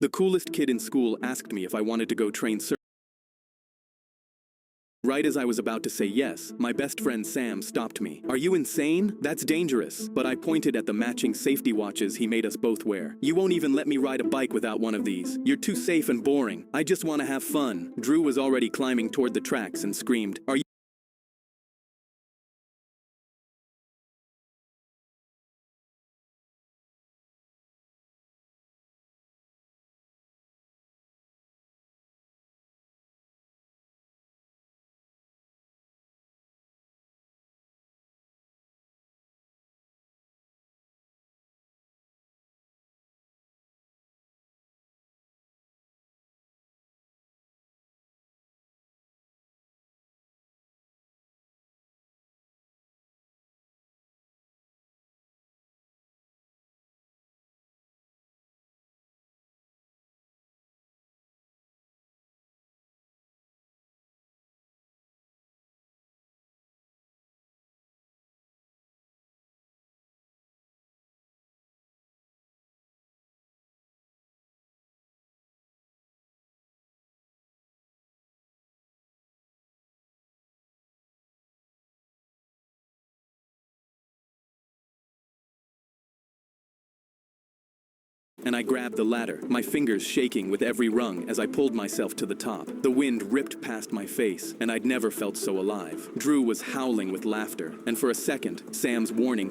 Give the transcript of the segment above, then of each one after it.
The coolest kid in school asked me if I wanted to go train surf. Right as I was about to say yes, my best friend Sam stopped me. "Are you insane? That's dangerous." But I pointed at the matching safety watches he made us both wear. "You won't even let me ride a bike without one of these. You're too safe and boring. I just want to have fun." Drew was already climbing toward the tracks and screamed, "Are you?" And I grabbed the ladder, my fingers shaking with every rung as I pulled myself to the top. The wind ripped past my face, and I'd never felt so alive. Drew was howling with laughter, and for a second, Sam's warning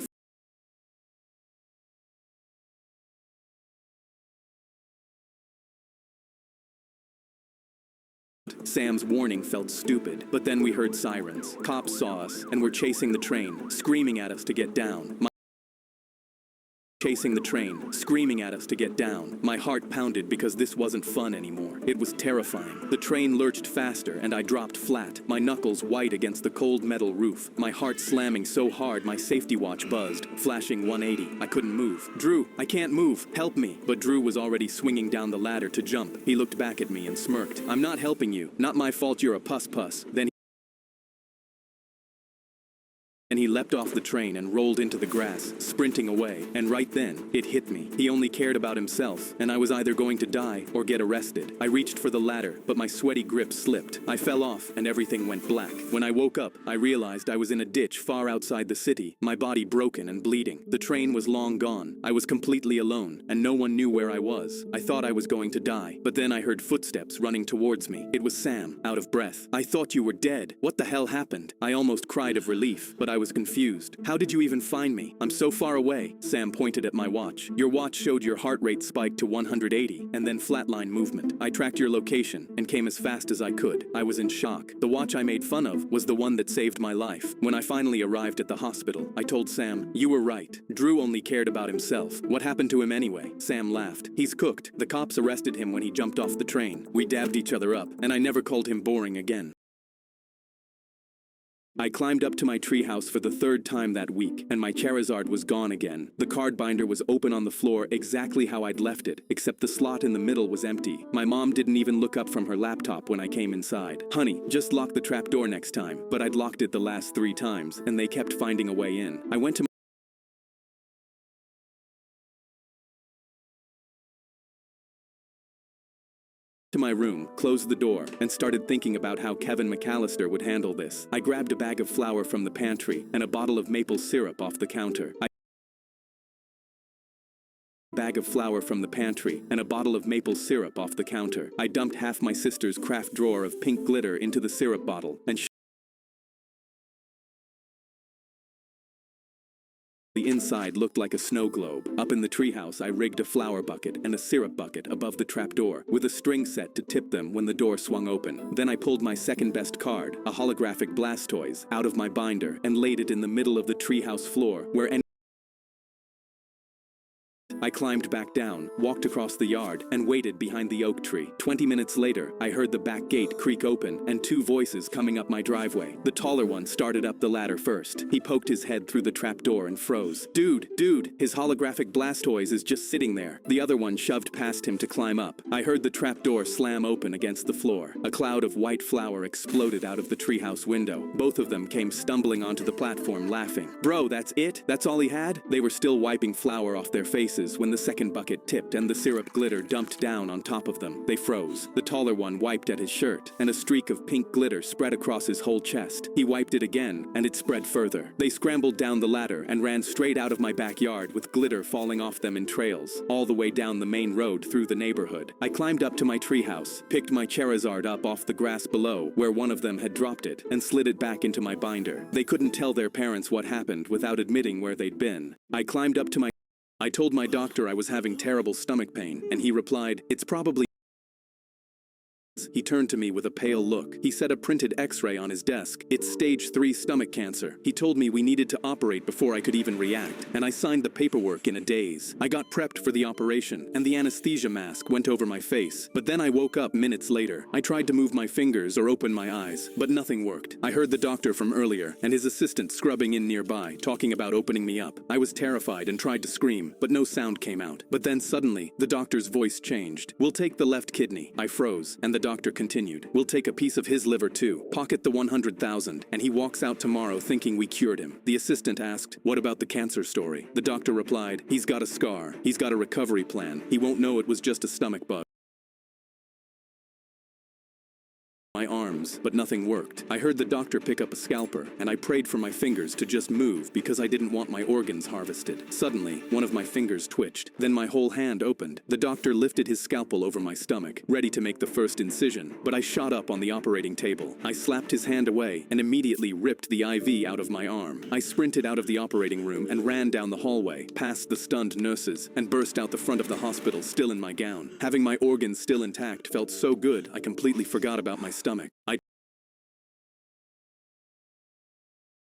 felt stupid, but then we heard sirens. Cops saw us and were chasing the train, screaming at us to get down. My heart pounded because this wasn't fun anymore. It was terrifying. The train lurched faster and I dropped flat, my knuckles white against the cold metal roof, my heart slamming so hard my safety watch buzzed, flashing 180. I couldn't move. "Drew, I can't move. Help me." But Drew was already swinging down the ladder to jump. He looked back at me and smirked. "I'm not helping you. Not my fault you're a puss-puss." Then he leapt off the train and rolled into the grass, sprinting away. And right then, it hit me. He only cared about himself, and I was either going to die or get arrested. I reached for the ladder, but my sweaty grip slipped. I fell off, and everything went black. When I woke up, I realized I was in a ditch far outside the city, my body broken and bleeding. The train was long gone. I was completely alone, and no one knew where I was. I thought I was going to die, but then I heard footsteps running towards me. It was Sam, out of breath. "I thought you were dead. What the hell happened?" I almost cried of relief, but I was confused. "How did you even find me? I'm so far away." Sam pointed at my watch. "Your watch showed your heart rate spiked to 180 and then flatline movement. I tracked your location and came as fast as I could." I was in shock. The watch I made fun of was the one that saved my life. When I finally arrived at the hospital, I told Sam, "You were right. Drew only cared about himself. What happened to him anyway?" Sam laughed. "He's cooked. The cops arrested him when he jumped off the train. We dabbed each other up, and I never called him boring again." I climbed up to my treehouse for the third time that week, and my Charizard was gone again. The card binder was open on the floor exactly how I'd left it, except the slot in the middle was empty. My mom didn't even look up from her laptop when I came inside. "Honey, just lock the trapdoor next time." But I'd locked it the last 3 times, and they kept finding a way in. I went to my room, closed the door, and started thinking about how Kevin McAllister would handle this. I grabbed a bag of flour from the pantry and a bottle of maple syrup off the counter. I dumped half my sister's craft drawer of pink glitter into the syrup bottle and the inside looked like a snow globe. Up in the treehouse, I rigged a flour bucket and a syrup bucket above the trapdoor, with a string set to tip them when the door swung open. Then I pulled my second best card, a holographic Blastoise, out of my binder and laid it in the middle of the treehouse floor, where I climbed back down, walked across the yard, and waited behind the oak tree. 20 minutes later, I heard the back gate creak open and 2 voices coming up my driveway. The taller one started up the ladder first. He poked his head through the trapdoor and froze. Dude, his holographic Blastoise is just sitting there." The other one shoved past him to climb up. I heard the trapdoor slam open against the floor. A cloud of white flour exploded out of the treehouse window. Both of them came stumbling onto the platform laughing. "Bro, that's it? That's all he had?" They were still wiping flour off their faces glass when the second bucket tipped and the syrup glitter dumped down on top of them. They froze. The taller one wiped at his shirt, and a streak of pink glitter spread across his whole chest. He wiped it again, and it spread further. They scrambled down the ladder and ran straight out of my backyard with glitter falling off them in trails, all the way down the main road through the neighborhood. I climbed up to my treehouse, picked my Charizard up off the grass below, where one of them had dropped it, and slid it back into my binder. They couldn't tell their parents what happened without admitting where they'd been. I told my doctor I was having terrible stomach pain, and he replied, "It's probably..." He turned to me with a pale look. He set a printed x-ray on his desk. "It's stage 3 stomach cancer." He told me we needed to operate before I could even react, and I signed the paperwork in a daze. I got prepped for the operation, and the anesthesia mask went over my face. But then I woke up minutes later. I tried to move my fingers or open my eyes, but nothing worked. I heard the doctor from earlier, and his assistant scrubbing in nearby, talking about opening me up. I was terrified and tried to scream, but no sound came out. But then suddenly, the doctor's voice changed. "We'll take the left kidney." I froze, and the doctor continued, "We'll take a piece of his liver too. Pocket the 100,000, and he walks out tomorrow thinking we cured him." The assistant asked, "What about the cancer story?" The doctor replied, "He's got a scar. He's got a recovery plan. He won't know it was just a stomach bug." My arms, but nothing worked. I heard the doctor pick up a scalpel, and I prayed for my fingers to just move because I didn't want my organs harvested. Suddenly, one of my fingers twitched. Then my whole hand opened. The doctor lifted his scalpel over my stomach, ready to make the first incision, but I shot up on the operating table. I slapped his hand away and immediately ripped the IV out of my arm. I sprinted out of the operating room and ran down the hallway, past the stunned nurses, and burst out the front of the hospital still in my gown. Having my organs still intact felt so good I completely forgot about my stomach.